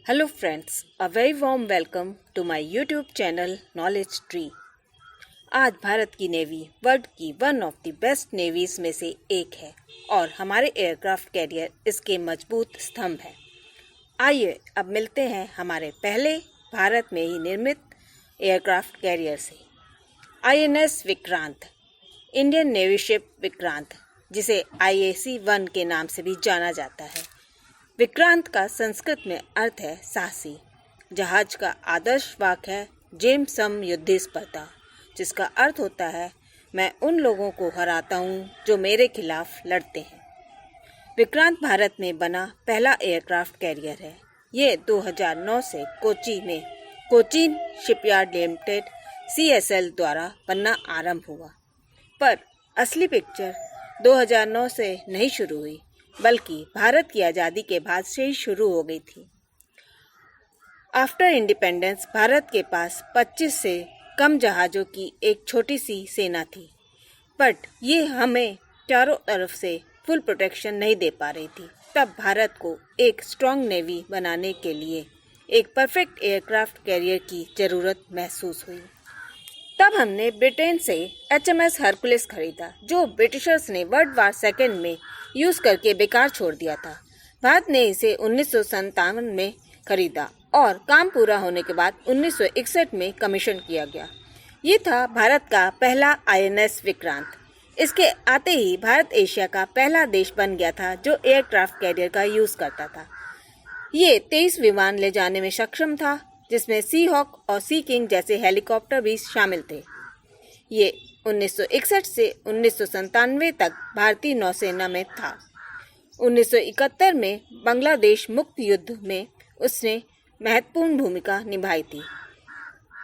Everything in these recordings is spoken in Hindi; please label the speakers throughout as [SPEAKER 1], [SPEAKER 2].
[SPEAKER 1] Hello friends, a very warm welcome to my YouTube channel Knowledge Tree। आज भारत की नेवी वर्ल्ड की one of the best navies में से एक है और हमारे एयरक्राफ्ट कैरियर इसके मजबूत स्तंभ है। आइए अब मिलते हैं हमारे पहले भारत में ही निर्मित एयरक्राफ्ट कैरियर से। INS Vikrant, Indian navy ship Vikrant, जिसे IAC-1 के नाम से भी जाना जाता है। विक्रांत का संस्कृत में अर्थ है साहसी। जहाज का आदर्श वाक्य है जेम सम युद्धि स्पर्धा, जिसका अर्थ होता है मैं उन लोगों को हराता हूँ जो मेरे खिलाफ लड़ते हैं। विक्रांत भारत में बना पहला एयरक्राफ्ट कैरियर है। ये 2009 से कोचीन शिपयार्ड लिमिटेड CSL द्वारा बनना आरंभ हुआ, पर असली पिक्चर 2009 से नहीं शुरू हुई, बल्कि भारत की आज़ादी के बाद से ही शुरू हो गई थी। आफ्टर इंडिपेंडेंस भारत के पास 25 से कम जहाज़ों की एक छोटी सी सेना थी, बट ये हमें चारों तरफ से फुल प्रोटेक्शन नहीं दे पा रही थी। तब भारत को एक स्ट्रॉन्ग नेवी बनाने के लिए एक परफेक्ट एयरक्राफ्ट कैरियर की ज़रूरत महसूस हुई। तब हमने ब्रिटेन से HMS हरकुलिस खरीदा, जो ब्रिटिशर्स ने वर्ल्ड वार सेकेंड में यूज़ करके बेकार छोड़ दिया था। भारत ने इसे 1957 में खरीदा और काम पूरा होने के बाद 1961 में कमीशन किया गया। ये था भारत का पहला INS विक्रांत। इसके आते ही भारत एशिया का पहला देश बन गया था जो एयरक्राफ्ट कैरियर का यूज़ करता था। ये 23 विमान ले जाने में सक्षम था, जिसमें सी हॉक और सी किंग जैसे हेलीकॉप्टर भी शामिल थे। ये 1961 से 1997 तक भारतीय नौसेना में था। 1971 में बांग्लादेश मुक्त युद्ध में उसने महत्वपूर्ण भूमिका निभाई थी।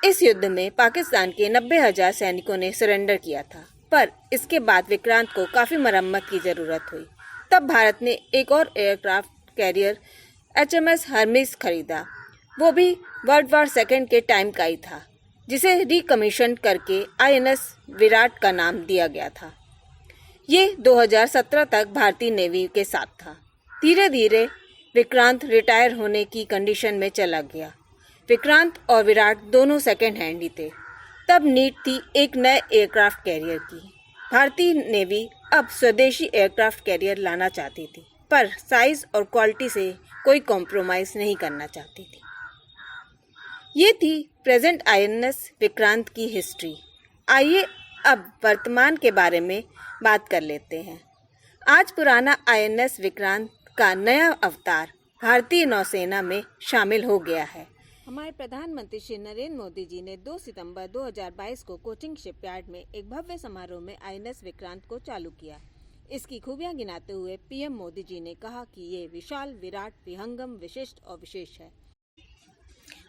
[SPEAKER 1] इस युद्ध में पाकिस्तान के 90,000 सैनिकों ने सरेंडर किया था, पर इसके बाद विक्रांत को काफ़ी मरम्मत की ज़रूरत हुई। तब भारत ने एक और एयरक्राफ्ट कैरियर HMS हर्मिस खरीदा, वो भी वर्ल्ड वार सेकेंड के टाइम का ही था, जिसे रिकमीशन करके INS विराट का नाम दिया गया था। ये 2017 तक भारतीय नेवी के साथ था। धीरे धीरे विक्रांत रिटायर होने की कंडीशन में चला गया। विक्रांत और विराट दोनों सेकेंड हैंड ही थे। तब नीड थी एक नए एयरक्राफ्ट कैरियर की। भारतीय नेवी अब स्वदेशी एयरक्राफ्ट कैरियर लाना चाहती थी, पर साइज और क्वालिटी से कोई कॉम्प्रोमाइज़ नहीं करना चाहती थी। ये थी प्रेजेंट INS विक्रांत की हिस्ट्री। आइए अब वर्तमान के बारे में बात कर लेते हैं। आज पुराना INS विक्रांत का नया अवतार भारतीय नौसेना में शामिल हो गया है। हमारे प्रधानमंत्री श्री नरेंद्र मोदी जी ने 2 सितंबर 2022 को कोचीन शिपयार्ड में एक भव्य समारोह में INS विक्रांत को चालू किया। इसकी खूबियां गिनाते हुए PM मोदी जी ने कहा कि ये विशाल, विराट, विहंगम, विशिष्ट और विशेष है।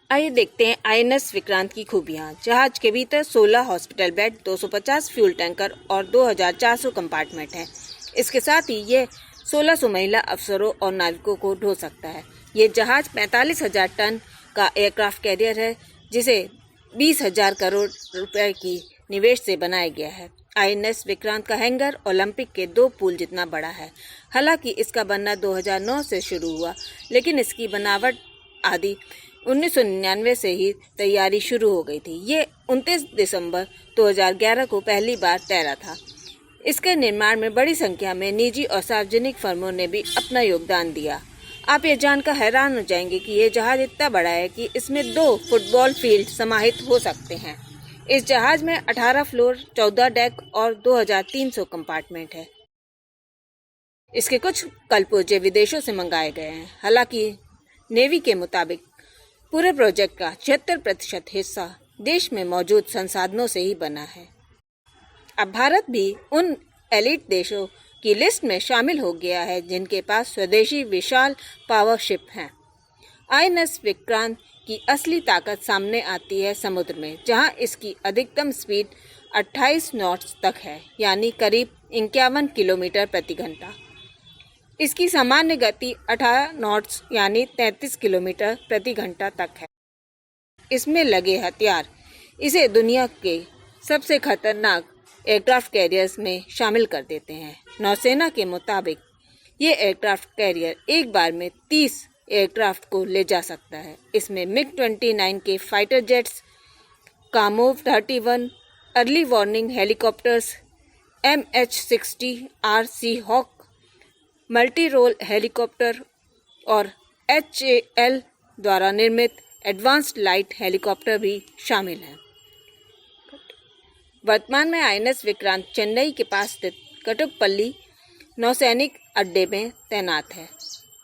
[SPEAKER 1] आइए देखते हैं INS विक्रांत की खूबियाँ। जहाज के भीतर 16 हॉस्पिटल बेड, 250 फ्यूल टैंकर और 2400 कंपार्टमेंट हैं। इसके साथ ही ये 1600 महिला अफसरों और नाविकों को ढो सकता है। ये जहाज 45,000 टन का एयरक्राफ्ट कैरियर है, जिसे 20,000 करोड़ रुपए की निवेश से बनाया गया है। INS विक्रांत का हैंगर ओलंपिक के 2 पूल जितना बड़ा है। हालांकि इसका बनना 2009 से शुरू हुआ, लेकिन इसकी बनावट आदि 1999 से ही तैयारी शुरू हो गई थी। ये 29 दिसंबर 2011 को पहली बार तैरा था। इसके निर्माण में बड़ी संख्या में निजी और सार्वजनिक फर्मों ने भी अपना योगदान दिया। आप ये जानकर हैरान हो जाएंगे कि ये जहाज इतना बड़ा है कि इसमें 2 फुटबॉल फील्ड समाहित हो सकते हैं। इस जहाज में 18 फ्लोर, 14 डेक और 2300 कंपार्टमेंट है। इसके कुछ कलपुर्जे विदेशों से मंगाए गए हैं। हालांकि नेवी के मुताबिक पूरे प्रोजेक्ट का 76% हिस्सा देश में मौजूद संसाधनों से ही बना है। अब भारत भी उन एलिट देशों की लिस्ट में शामिल हो गया है जिनके पास स्वदेशी विशाल पावर शिप हैं। INS विक्रांत की असली ताकत सामने आती है समुद्र में, जहां इसकी अधिकतम स्पीड 28 नॉट्स तक है, यानी करीब 51 किलोमीटर प्रति घंटा। इसकी सामान्य गति 18 नॉट्स यानी 33 किलोमीटर प्रति घंटा तक है। इसमें लगे हथियार इसे दुनिया के सबसे खतरनाक एयरक्राफ्ट कैरियर्स में शामिल कर देते हैं। नौसेना के मुताबिक ये एयरक्राफ्ट कैरियर एक बार में 30 एयरक्राफ्ट को ले जा सकता है। इसमें MiG-29 के fighter jets, Kamov-31 early warning helicopters, MH-60 RC hawk multi role helicopter और HAL द्वारा निर्मित एडवांस्ड लाइट हेलीकॉप्टर भी शामिल हैं। वर्तमान में INS विक्रांत चेन्नई के पास स्थित कटुपल्ली नौसैनिक अड्डे में तैनात है।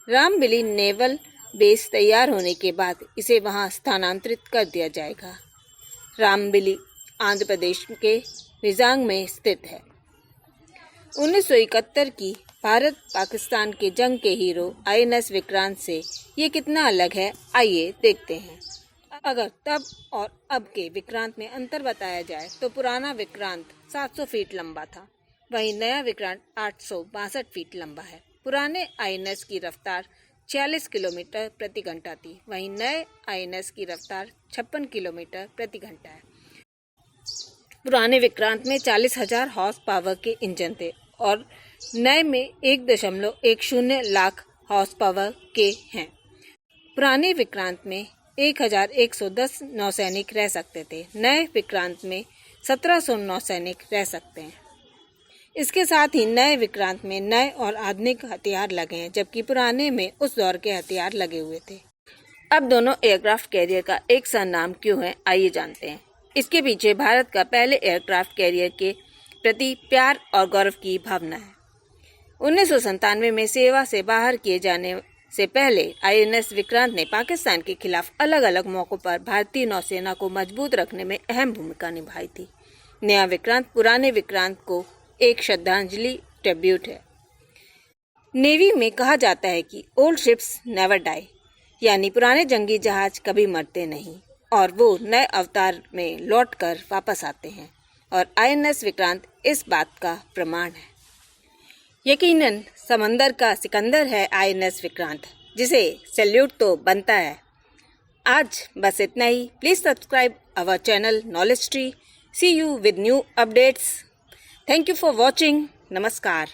[SPEAKER 1] रामबिली नेवल बेस तैयार होने के बाद इसे वहां स्थानांतरित कर दिया जाएगा। रामबिली आंध्र प्रदेश के विजांग में स्थित है। 1971 की भारत पाकिस्तान के जंग के हीरो INS विक्रांत से ये कितना अलग है, आइए देखते हैं। अगर तब और अब के विक्रांत में अंतर बताया जाए तो पुराना विक्रांत 700 फीट लंबा था, वहीं नया विक्रांत 862 फीट लंबा है। पुराने INS की रफ्तार 46 किलोमीटर प्रति घंटा थी, वहीं नए INS की रफ्तार 56 किलोमीटर प्रति घंटा है। पुराने विक्रांत में 40,000 हॉर्स पावर के इंजन थे और नए में 1.10 लाख हॉर्स पावर के हैं। पुराने विक्रांत में 1110 नौसैनिक रह सकते थे, नए विक्रांत में 1700 नौसैनिक रह सकते हैं। इसके साथ ही नए विक्रांत में नए और आधुनिक हथियार लगे हैं, जबकि पुराने में उस दौर के हथियार लगे हुए थे। अब दोनों एयरक्राफ्ट कैरियर का एक सा नाम क्यों है, आइए जानते हैं। इसके पीछे भारत का पहले एयरक्राफ्ट कैरियर के प्रति प्यार और गौरव की भावना है। 1997 में सेवा से बाहर किए जाने से पहले INS विक्रांत ने पाकिस्तान के खिलाफ अलग अलग मौकों पर भारतीय नौसेना को मजबूत रखने में अहम भूमिका निभाई थी। नया विक्रांत पुराने विक्रांत को एक श्रद्धांजलि ट्रिब्यूट है। नेवी में कहा जाता है कि ओल्ड शिप्स नेवर डाई, यानी पुराने जंगी जहाज कभी मरते नहीं और वो नए अवतार में लौटकर वापस आते हैं, और INS विक्रांत इस बात का प्रमाण है। यकीनन समंदर का सिकंदर है INS विक्रांत, जिसे सैल्यूट तो बनता है। आज बस इतना ही। Please subscribe our channel Knowledge Tree. See you with new updates. Thank you for watching. नमस्कार।